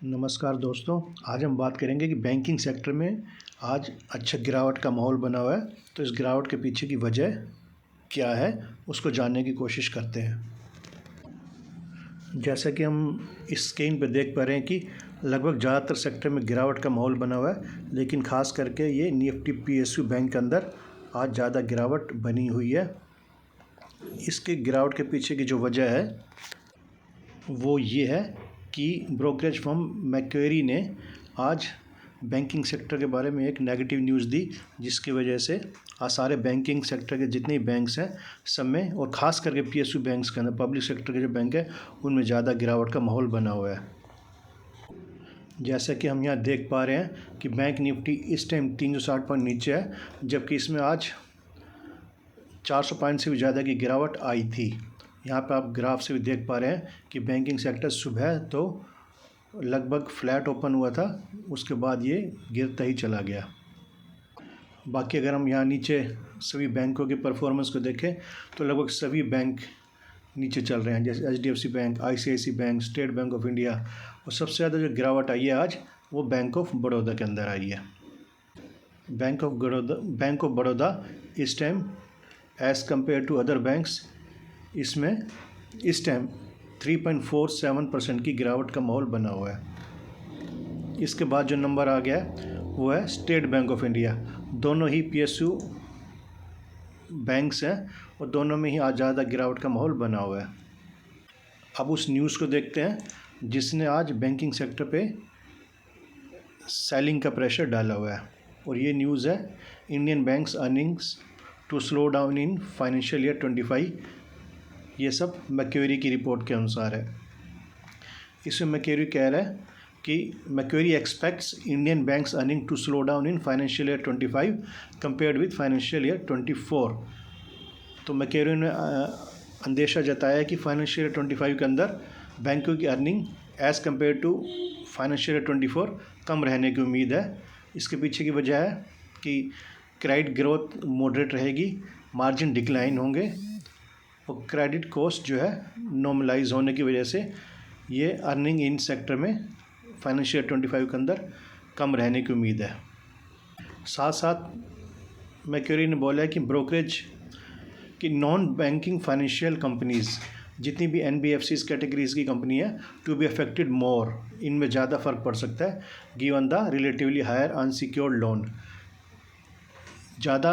नमस्कार दोस्तों, आज हम बात करेंगे कि बैंकिंग सेक्टर में आज अच्छा गिरावट का माहौल बना हुआ है। तो इस गिरावट के पीछे की वजह क्या है, उसको जानने की कोशिश करते हैं। जैसा कि हम इस स्क्रीन पर देख पा रहे हैं कि लगभग ज़्यादातर सेक्टर में गिरावट का माहौल बना हुआ है, लेकिन ख़ास करके ये निफ्टी PSU बैंक के अंदर आज ज़्यादा गिरावट बनी हुई है। इसके गिरावट के पीछे की जो वजह है वो ये है कि ब्रोकरेज फर्म मैक्वेरी ने आज बैंकिंग सेक्टर के बारे में एक नेगेटिव न्यूज़ दी, जिसकी वजह से आज सारे बैंकिंग सेक्टर के जितने बैंक्स हैं सब में, और ख़ास करके PSU बैंक्स के अंदर पब्लिक सेक्टर के जो बैंक है उनमें ज़्यादा गिरावट का माहौल बना हुआ है। जैसा कि हम यहाँ देख पा रहे हैं कि बैंक निफ्टी इस टाइम 360 पॉइंट नीचे है, जबकि इसमें आज 400 पॉइंट से भी ज़्यादा की गिरावट आई थी। यहाँ पर आप ग्राफ से भी देख पा रहे हैं कि बैंकिंग सेक्टर सुबह तो लगभग फ्लैट ओपन हुआ था, उसके बाद ये गिरता ही चला गया। बाकी अगर हम यहाँ नीचे सभी बैंकों के परफॉर्मेंस को देखें तो लगभग सभी बैंक नीचे चल रहे हैं, जैसे HDFC bank, ICICI bank, state bank of India, और सबसे ज़्यादा जो गिरावट आई है आज वो बैंक ऑफ बड़ौदा के अंदर आई है। बैंक ऑफ बड़ौदा इस time as compare to other banks, इसमें इस टाइम 3.47% की गिरावट का माहौल बना हुआ है। इसके बाद जो नंबर आ गया वो है स्टेट बैंक ऑफ इंडिया। दोनों ही PSU बैंक्स हैं और दोनों में ही आज ज़्यादा गिरावट का माहौल बना हुआ है। अब उस न्यूज़ को देखते हैं जिसने आज बैंकिंग सेक्टर पे सेलिंग का प्रेशर डाला हुआ है, और ये न्यूज़ है Indian banks earnings to slow down in financial year 25। ये सब मैक्वेरी की रिपोर्ट के अनुसार है। इसमें मैक्वेरी कह रहा है कि Macquarie expects Indian banks earning to slow down in financial year 25 compared with financial year 24। तो मैक्वेरी ने अंदेशा जताया है कि फाइनेंशियल ईयर 25 के अंदर बैंकों की earning as compare to financial year 24 कम रहने की उम्मीद है। इसके पीछे की वजह है कि क्रेडिट ग्रोथ मॉडरेट रहेगी, मार्जिन डिक्लाइन होंगे, और क्रेडिट कॉस्ट जो है नॉर्मलाइज होने की वजह से ये अर्निंग इन सेक्टर में फाइनेंशियल 25 के अंदर कम रहने की उम्मीद है। साथ साथ मैक्वेरी ने बोला है कि ब्रोकरेज की नॉन बैंकिंग फाइनेंशियल कंपनीज़ जितनी भी NBFCs कैटेगरीज़ की कंपनी है टू बी अफेक्टेड मोर, इनमें ज़्यादा फ़र्क पड़ सकता है given the relatively higher unsecured loan. ज़्यादा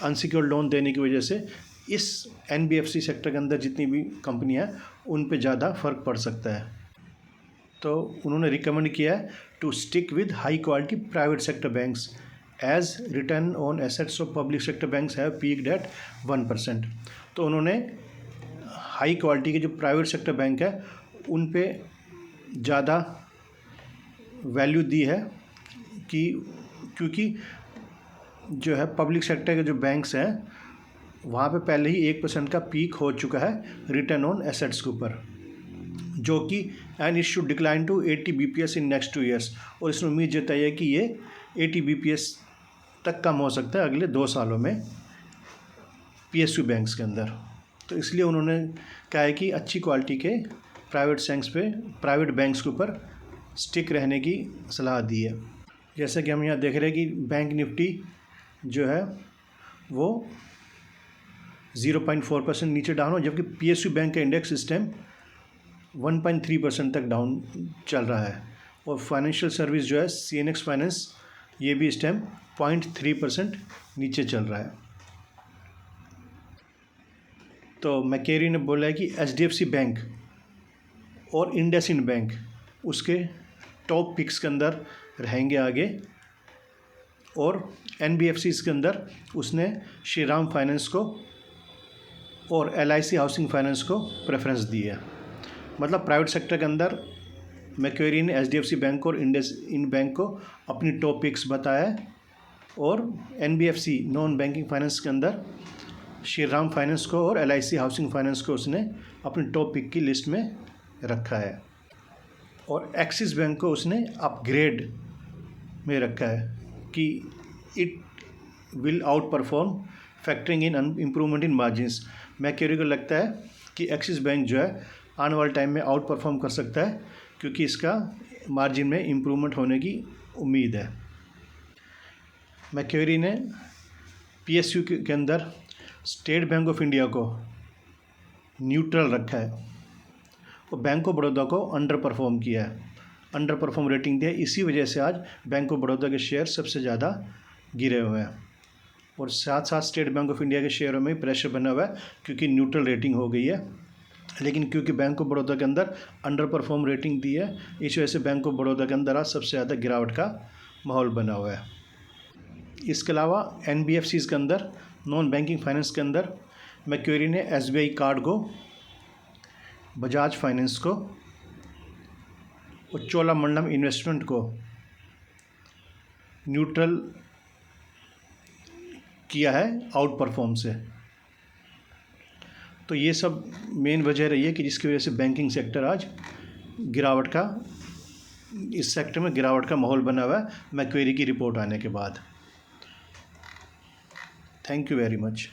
अनसिक्योर्ड लोन देने की वजह से इस NBFC सेक्टर के अंदर जितनी भी कंपनियां उन पे ज़्यादा फ़र्क पड़ सकता है। तो उन्होंने रिकमेंड किया है to stick with high quality private sector banks as return on assets of public sector banks have peaked at 1%। तो उन्होंने हाई क्वालिटी के जो प्राइवेट सेक्टर बैंक है उन पे ज़्यादा वैल्यू दी है क्योंकि जो है पब्लिक सेक्टर के जो बैंक्स हैं वहाँ पे पहले ही 1% का पीक हो चुका है रिटर्न ऑन एसेट्स के ऊपर, जो कि and it should decline to 80 BPS in next 2 years. और इसमें उम्मीद जताई है कि ये 80 BPS तक कम हो सकता है अगले 2 सालों में PSU बैंक्स के अंदर। तो इसलिए उन्होंने कहा है कि अच्छी क्वालिटी के प्राइवेट बैंक्स के ऊपर स्टिक रहने की सलाह दी है। जैसे कि हम यहाँ देख रहे हैं कि बैंक निफ्टी जो है वो 0.4% नीचे डाउन हो, जबकि PSU बैंक का इंडेक्स इस टाइम 1.3% तक डाउन चल रहा है। और फाइनेंशियल सर्विस जो है CNX फाइनेंस, ये भी इस टाइम 0.3% नीचे चल रहा है। तो मैक्वेरी ने बोला है कि HDFC बैंक और इंडसइंड बैंक उसके टॉप पिक्स के अंदर रहेंगे आगे, और NBFCs के अंदर उसने श्रीराम फाइनेंस को और LIC हाउसिंग फाइनेंस को प्रेफरेंस दी है। मतलब प्राइवेट सेक्टर के अंदर मैक्वेरी ने HDFC बैंक और इंडसइंड बैंक को अपनी टॉप पिक्स बताया है, और NBFC नॉन बैंकिंग फाइनेंस के अंदर श्रीराम फाइनेंस को और LIC हाउसिंग फाइनेंस को उसने अपनी टॉप पिक की लिस्ट में रखा है, और एक्सिस बैंक को उसने अपग्रेड में रखा है कि it will out perform factoring in improvement in margins. Macquarie को लगता है कि एक्सिस बैंक जो है आने वाले टाइम में आउट परफॉर्म कर सकता है, क्योंकि इसका मार्जिन में इम्प्रूवमेंट होने की उम्मीद है। मैक्वेरी ने PSU के अंदर स्टेट बैंक ऑफ इंडिया को न्यूट्रल रखा है और बैंक ऑफ बड़ौदा को अंडर परफॉर्म किया है, अंडर परफॉर्म रेटिंग दिया है। इसी वजह से आज बैंक ऑफ बड़ौदा के शेयर सबसे ज़्यादा गिरे हुए हैं और साथ साथ स्टेट बैंक ऑफ इंडिया के शेयरों में प्रेशर बना हुआ है क्योंकि न्यूट्रल रेटिंग हो गई है। लेकिन क्योंकि बैंक ऑफ बड़ौदा के अंदर अंडर परफॉर्म रेटिंग दी है, इस वजह से बैंक ऑफ बड़ौदा के अंदर आज सबसे ज़्यादा गिरावट का माहौल बना हुआ है। इसके अलावा NBFCs के अंदर, नॉन बैंकिंग फाइनेंस के अंदर मैक्वेरी ने SBI कार्ड को, बजाज फाइनेंस को और चोलामंडलम इन्वेस्टमेंट को न्यूट्रल किया है आउट परफॉर्म से। तो ये सब मेन वजह रही है कि जिसकी वजह से बैंकिंग सेक्टर आज गिरावट का, इस सेक्टर में गिरावट का माहौल बना हुआ है मैक्वेरी की रिपोर्ट आने के बाद। Thank you very much.